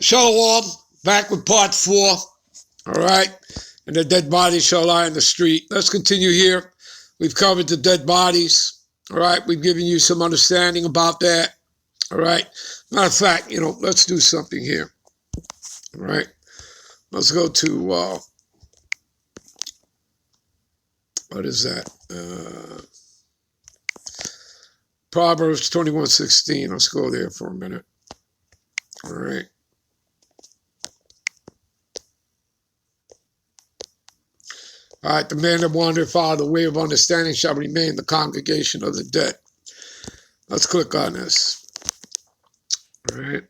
Shalom, back with part 4, all right? And the dead bodies shall lie in the street. Let's continue here. We've covered the dead bodies, all right? We've given you some understanding about that, all right? Matter of fact, let's do something here, all right? Let's go to, what is that? Proverbs 21:16. Let's go there for a minute, all right? All right, the man that wandereth out of the way of understanding shall remain in the congregation of the dead. Let's click on this. All right.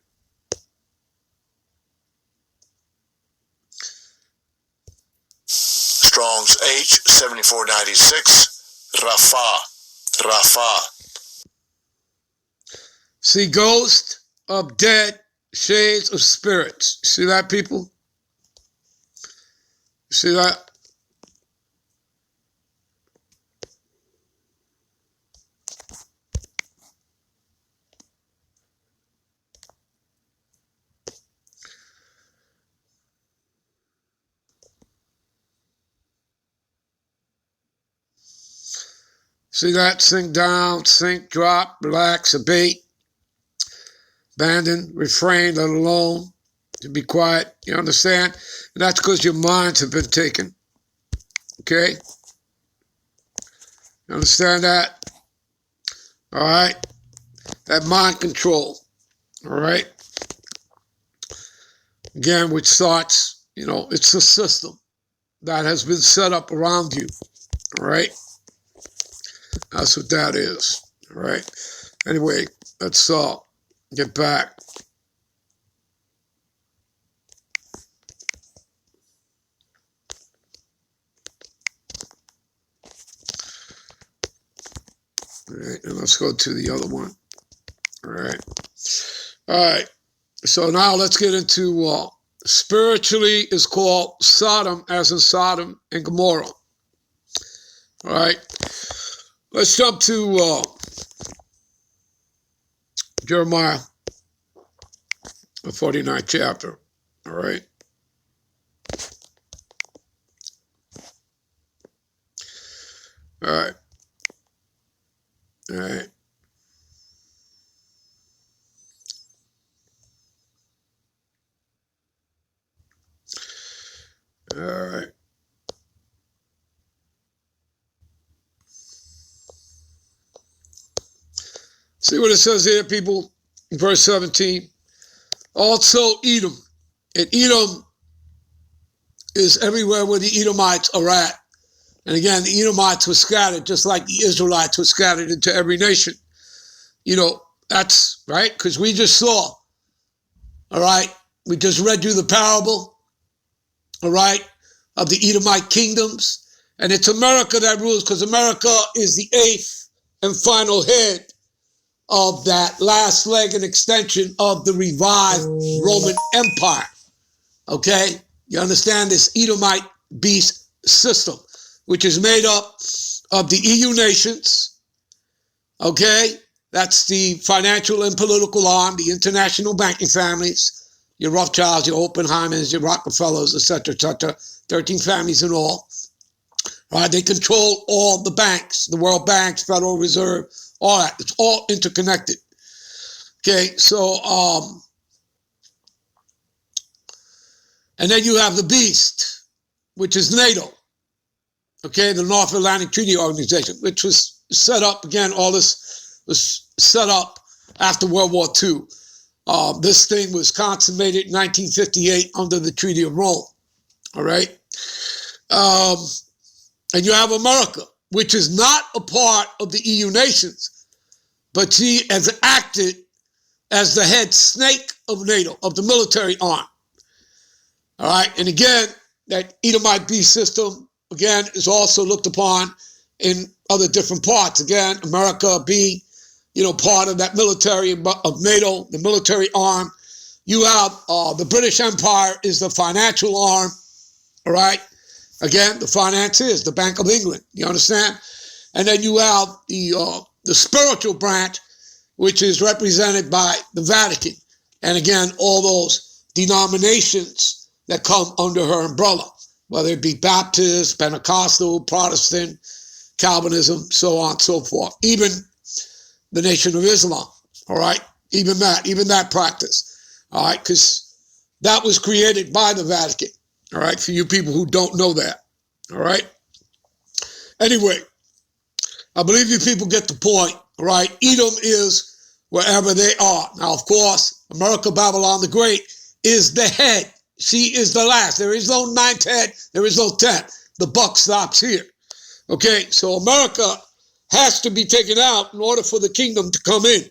Strong's H 7496. Rafa. See, ghost of dead, shades of spirits. See that, people? See that? See that? Sink down, sink, drop, relax, abate, abandon, refrain, let alone, to be quiet. You understand? And that's because your minds have been taken. Okay? You understand that? All right? That mind control. All right? Again, which starts, it's a system that has been set up around you. All right? That's what that is, all right? Anyway, let's get back. All right, and let's go to the other one. All right. All right, so now let's get into spiritually is called Sodom, as in Sodom and Gomorrah. All right. Let's jump to Jeremiah, the 49th chapter, all right? All right. All right. All right. See what it says here, people, in verse 17. Also Edom. And Edom is everywhere where the Edomites are at. And again, the Edomites were scattered just like the Israelites were scattered into every nation. That's right, because we just saw, all right, we just read you the parable, all right, of the Edomite kingdoms. And it's America that rules, because America is the 8th and final head of that last leg and extension of the revived Roman Empire. Okay? You understand this Edomite beast system, which is made up of the EU nations. Okay? That's the financial and political arm, the international banking families, your Rothschilds, your Oppenheimers, your Rockefellers, etc., 13 families in all. All right? They control all the banks, the World Banks, Federal Reserve, all that. It's all interconnected. Okay, so, and then you have the beast, which is NATO. Okay, the North Atlantic Treaty Organization, which was set up, again, all this was set up after World War II. This thing was consummated in 1958 under the Treaty of Rome. All right? And you have America, which is not a part of the EU nations, but she has acted as the head snake of NATO, of the military arm. All right, and again, that Edomite beast system, again, is also looked upon in other different parts. Again, America being, part of that military of NATO, the military arm. You have the British Empire is the financial arm, all right? Again, the finance is the Bank of England, you understand? And then you have the spiritual branch, which is represented by the Vatican. And again, all those denominations that come under her umbrella, whether it be Baptist, Pentecostal, Protestant, Calvinism, so on and so forth. Even the Nation of Islam, all right? Even that practice, all right? Because that was created by the Vatican, all right? For you people who don't know that, all right? Anyway, I believe you people get the point, all right? Edom is wherever they are. Now, of course, America, Babylon the Great is the head. She is the last. There is no ninth head. There is no 10th. The buck stops here. Okay, so America has to be taken out in order for the kingdom to come in.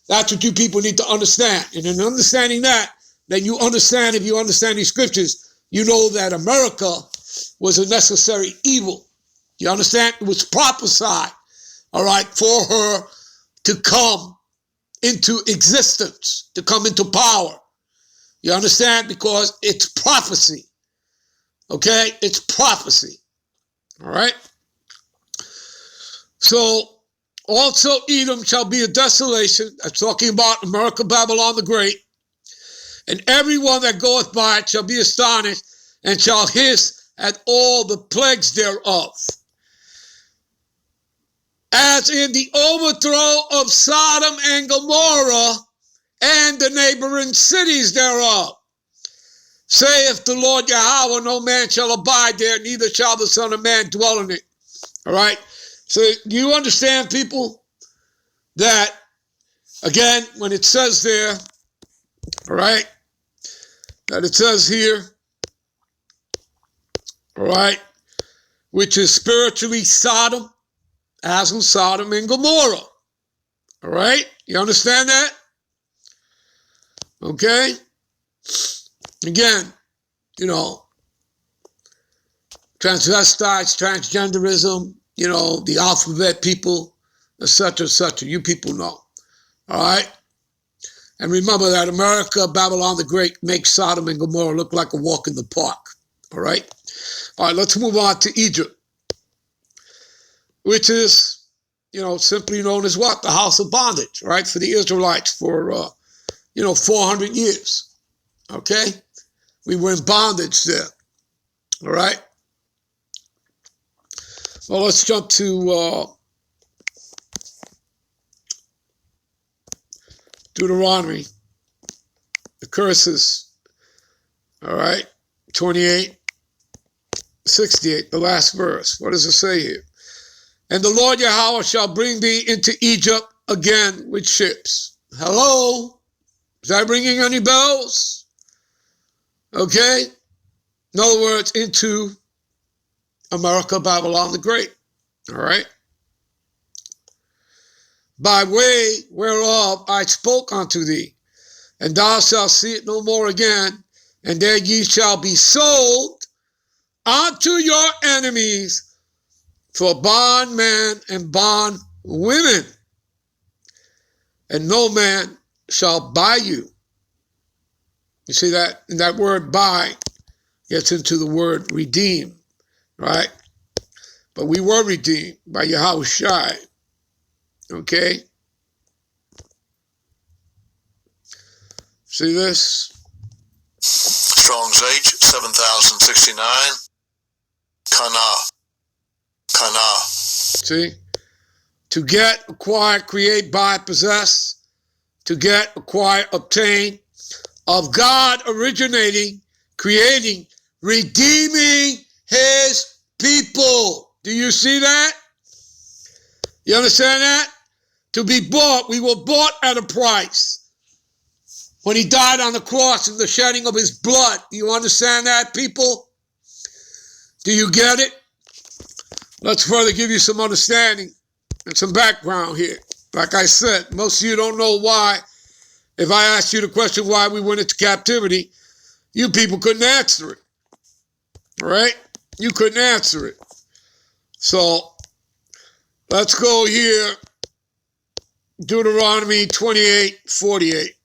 That's what you people need to understand. And in understanding that, then you understand, if you understand these scriptures, you know that America was a necessary evil. You understand? It was prophesied, all right, for her to come into existence, to come into power. You understand? Because it's prophecy. Okay? It's prophecy. All right? So, also Edom shall be a desolation. That's talking about America, Babylon the Great. And everyone that goeth by it shall be astonished and shall hiss at all the plagues thereof. As in the overthrow of Sodom and Gomorrah and the neighboring cities thereof. Saith the Lord Yahweh, no man shall abide there, neither shall the Son of Man dwell in it. All right? So do you understand, people, that, again, when it says there, all right, that it says here, all right, which is spiritually Sodom, as in Sodom and Gomorrah. All right? You understand that? Okay? Again, you know, transvestites, transgenderism, you know, the alphabet people, etc., etc. You people know. All right? And remember that America, Babylon the Great, makes Sodom and Gomorrah look like a walk in the park. All right? All right, let's move on to Egypt, which is, you know, simply known as what? The house of bondage, right? For the Israelites for, 400 years. Okay? We were in bondage there. All right? Well, let's jump to Deuteronomy, the curses, all right, 28:68, the last verse. What does it say here? And the Lord Yahweh shall bring thee into Egypt again with ships. Hello? Is that ringing any bells? Okay? In other words, into America, Babylon the Great. All right? By way whereof I spoke unto thee, and thou shalt see it no more again, and there ye shall be sold unto your enemies for bondmen and bondwomen, and no man shall buy you. You see that? And that word buy gets into the word redeem, right? But we were redeemed by Yahweh Shai. Okay? See this? Strong's H, 7069. Kana. See? To get, acquire, create, buy, possess. To get, acquire, obtain. Of God originating, creating, redeeming his people. Do you see that? You understand that? To be bought. We were bought at a price. When he died on the cross and the shedding of his blood. Do you understand that, people? Do you get it? Let's further give you some understanding and some background here. Like I said, most of you don't know why. If I asked you the question why we went into captivity, you people couldn't answer it. All right? You couldn't answer it. So, let's go here. Deuteronomy 28:48.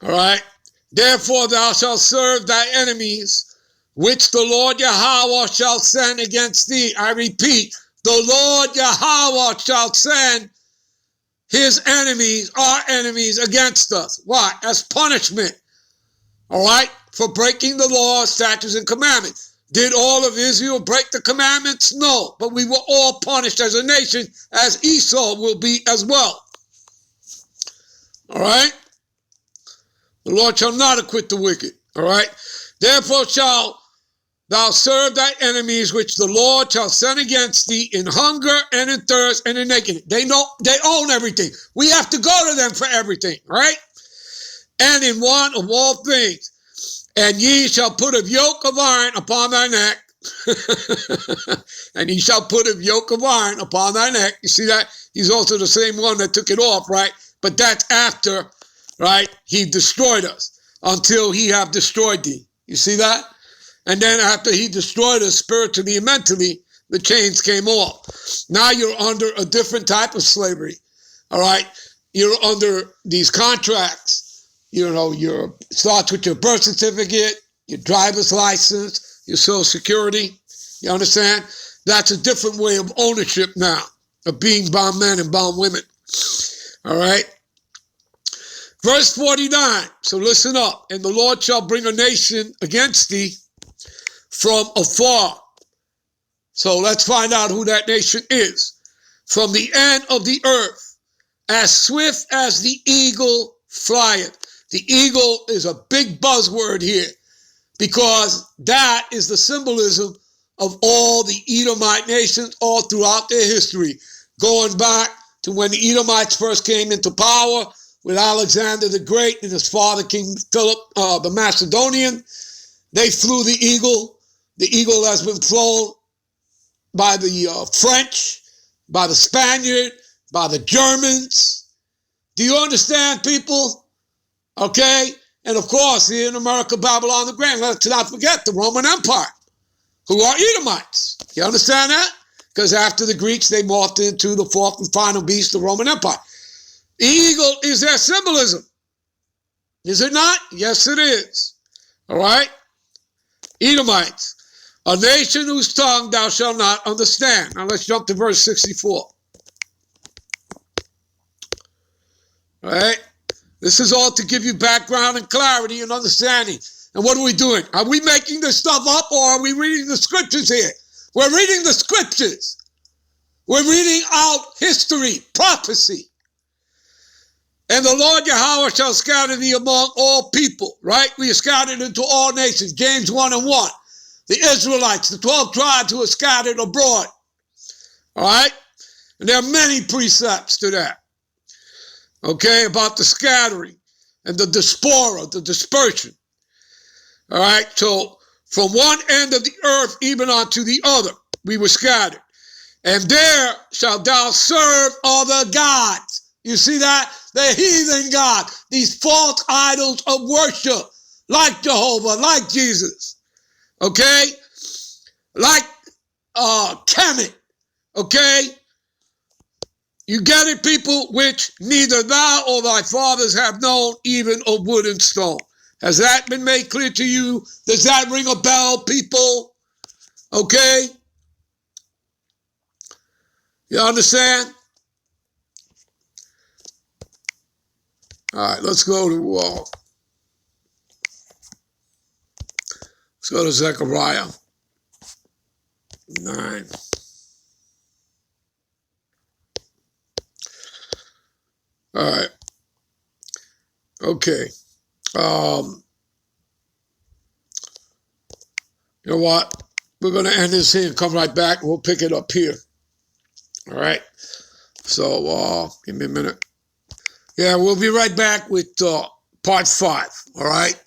All right? Therefore thou shalt serve thy enemies, which the Lord Yahweh shall send against thee. I repeat, the Lord Yahweh shall send his enemies, our enemies against us. Why? As punishment. All right? For breaking the law, statutes, and commandments. Did all of Israel break the commandments? No. But we were all punished as a nation, as Esau will be as well. All right? The Lord shall not acquit the wicked. All right? Therefore shall thou serve thy enemies, which the Lord shall send against thee in hunger and in thirst and in nakedness. They own everything. We have to go to them for everything, right? And in want of all things. And ye shall put a yoke of iron upon thy neck. And he shall put a yoke of iron upon thy neck. You see that? He's also the same one that took it off, right? But that's after, right? He destroyed us until he have destroyed thee. You see that? And then after he destroyed us spiritually and mentally, the chains came off. Now you're under a different type of slavery. All right? You're under these contracts. You know, starts with your birth certificate, your driver's license, your social security. You understand? That's a different way of ownership now, of being bound men and bound women. All right? Verse 49. So listen up. And the Lord shall bring a nation against thee from afar. So let's find out who that nation is. From the end of the earth, as swift as the eagle flieth. The eagle is a big buzzword here because that is the symbolism of all the Edomite nations all throughout their history, going back to when the Edomites first came into power with Alexander the Great and his father, King Philip the Macedonian. They flew the eagle. The eagle has been flown by the French, by the Spaniard, by the Germans. Do you understand, people? Okay? And of course, here in America, Babylon the Great, let's not forget the Roman Empire, who are Edomites. You understand that? Because after the Greeks, they morphed into the fourth and final beast, the Roman Empire. The eagle is their symbolism. Is it not? Yes, it is. All right? Edomites, a nation whose tongue thou shalt not understand. Now let's jump to verse 64. All right? This is all to give you background and clarity and understanding. And what are we doing? Are we making this stuff up or are we reading the scriptures here? We're reading the scriptures. We're reading out history, prophecy. And the Lord Yahweh shall scatter thee among all people, right? We are scattered into all nations. James 1:1. The Israelites, the 12 tribes who are scattered abroad. All right? And there are many precepts to that. Okay, about the scattering and the diaspora, the dispersion. All right, so from one end of the earth even unto the other, we were scattered. And there shalt thou serve other gods. You see that? The heathen God, these false idols of worship, like Jehovah, like Jesus. Okay? Like Kemet. Okay? You get it, people, which neither thou or thy fathers have known, even of wood and stone. Has that been made clear to you? Does that ring a bell, people? Okay? You understand? All right, let's go to Zechariah 9. All right. Okay. You know what? We're going to end this here and come right back. We'll pick it up here. All right. So, give me a minute. Yeah, we'll be right back with part 5. All right.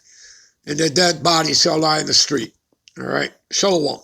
And their dead bodies shall lie in the street. All right. Shalom.